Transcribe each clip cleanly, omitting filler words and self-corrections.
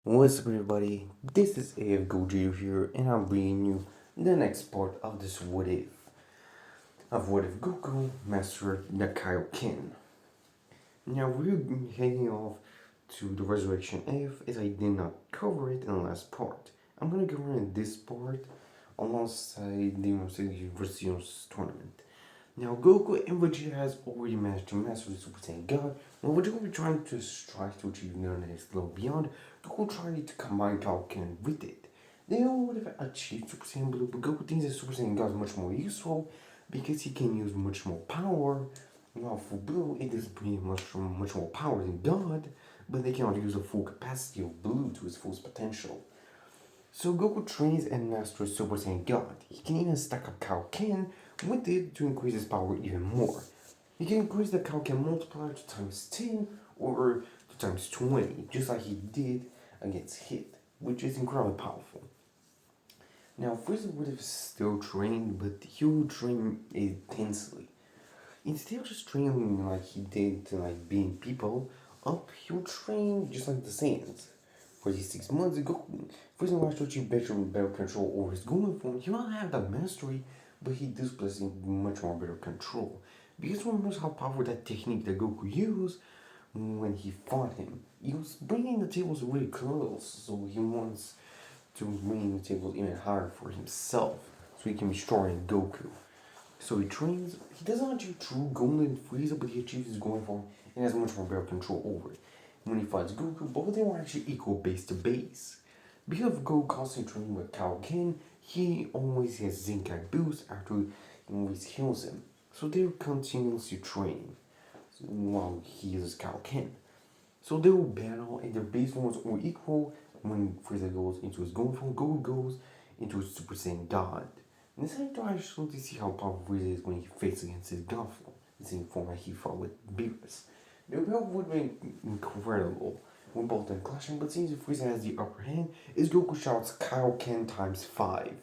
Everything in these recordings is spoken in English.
What's up, everybody? This is AF Goju here, and I'm bringing you the next part of this what if Goku mastered the kaioken. Now we're heading off to the Resurrection F as I did not cover it in the last part. I'm gonna cover in this part alongside the Versus tournament. Now Goku and Vegeta has already managed to master the Super Saiyan God, while Vegeta will be trying to strive to achieve the next level beyond. Goku tried to combine Kaioken with it. They all would have achieved Super Saiyan Blue, but Goku thinks that Super Saiyan God is much more useful because he can use much more power. While for Blue, it is pretty much more power than God, but they cannot use the full capacity of Blue to its full potential. So Goku trains and masters Super Saiyan God. He can even stack up Kaioken with it to increase his power even more. He can increase the Kaioken multiplier to times 10 or to times 20, just like he did against Hit, which is incredibly powerful. Now, Frieza would have still trained, but he would train intensely. Instead of just training like he did to like being people up, he would train just like the Saiyans. For these 6 months, Goku Frieza wants to achieve better control over his Golden form. He will have that mastery, but he does possess much more better control. Because remembers how powerful that technique that Goku used when he fought him. He was bringing the tables really close, so he wants to bring the tables even higher for himself, so he can be stronger than Goku. So he trains. He doesn't achieve true Golden Frieza, but he achieves his Golden form and has much more better control over it. When he fights Goku, both of them are actually equal base to base. Because of Goku constantly training with Kaioken, he always has Zenkai boost after he always heals him. So they're continuously training while he uses Kaioken. So they will battle and their base forms are equal. When Frieza goes into his Golden form, Goku goes into his Super Saiyan God. And this is to actually see how powerful Frieza is when he fights against his God form, the same form that he fought with Beerus. The battle would have been incredible when both them clashing, but since Frieza has the upper hand, is Goku shouts Kaioken times 5,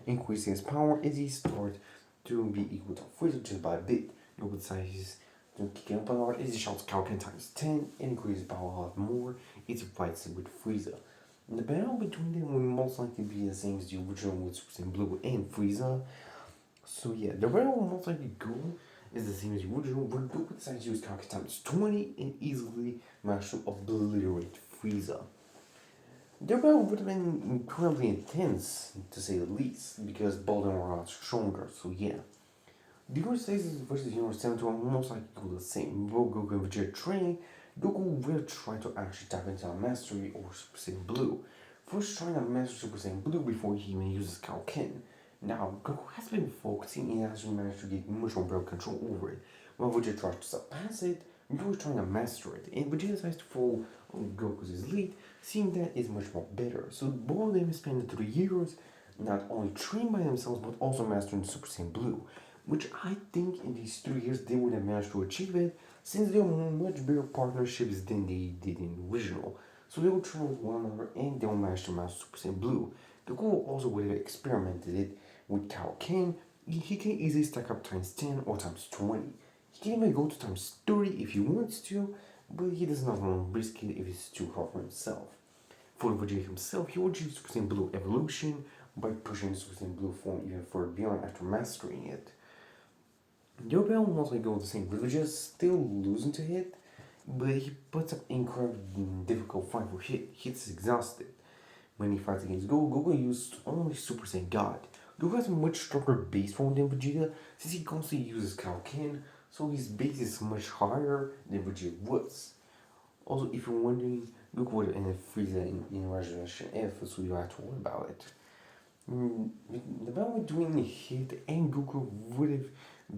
increasing his power as he starts to be equal to Frieza just by a bit. Goku decides to kick him power as he shouts Kaioken times 10 and increases power a lot more as he fights with Frieza. And the battle between them will most likely be the same as the original with Super Saiyan Blue and Frieza. So yeah, the battle will most likely go is the same as the original, but Goku decides to use Kaioken times 20 and easily manage to obliterate Frieza. Their battle would have been incredibly intense, to say the least, because both of them were a lot stronger, so yeah. The Universe Stasis versus Universe 72 are most likely go the same. Both Goku and Vegeta train, Goku will try to actually tap into a mastery over Super Saiyan Blue. First trying to master Super Saiyan Blue before he even uses Kaioken. Now, Goku has been focusing and has managed to get much more better control over it. While Vegeta tries to surpass it, Goku is trying to master it, and Vegeta decides to follow Goku's lead, seeing that is much more better. So both of them spend 3 years not only trained by themselves but also mastering Super Saiyan Blue, which I think in these 3 years they would have managed to achieve it since they are much better partnerships than they did in the original. So they will train with one another and they will manage to master Super Saiyan Blue. Goku also would have experimented it with Kaioken. He can easily stack up times 10 or times 20. He can even go to times 30 if he wants to, but he does not want to risk it if it's too hard for himself. For Vegeta himself, he would choose Super Saiyan Blue Evolution by pushing the Super Saiyan Blue form even further beyond after mastering it. Your battle will mostly go the same. Vegeta's still losing to Hit, but he puts up incredibly difficult fight for Hit. Hit's exhausted. When he fights against Goku, Goku used only Super Saiyan God. Goku has a much stronger base form than Vegeta since he constantly uses Kaioken, so his base is much higher than Vegeta was. Also, if you're wondering, Goku would have ended Frieza in Resurrection F, so you don't have to worry about it. The battle between Hit and Goku would have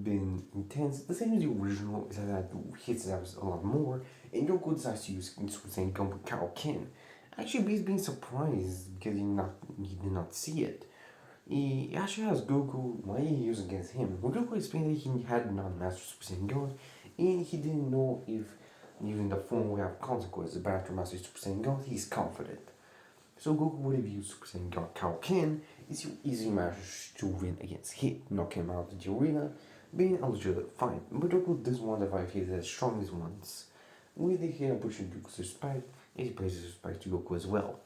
been intense. The same as the original, is that Hit was a lot more, and Goku decides to use Super Saiyan Gun with Kaioken. Actually, he's being surprised because he did not see it. He actually asked Goku why he used against him. When Goku explained that he had not mastered Super Saiyan God, and he didn't know if using the form would have consequences, but after mastering Super Saiyan God, he's confident. So Goku would have used Super Saiyan God Kaioken is you easily managed to win against Hit, knock him out of the arena, being a legitimate fight. But Goku does want to fight Hit as strong as once. With the Hit pushing Goku's respect, he pays his respect to Goku as well.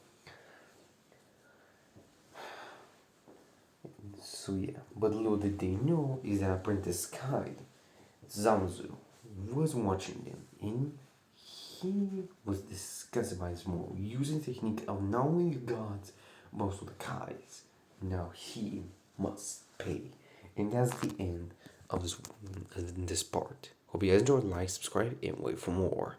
So yeah, but little did they know is that Apprentice Guide, Zamzu, was watching them and he was disgusted by his move, using the technique of not only the gods, but also the Kais. Now he must pay. And that's the end of this part. Hope you guys enjoyed, like, subscribe, and wait for more.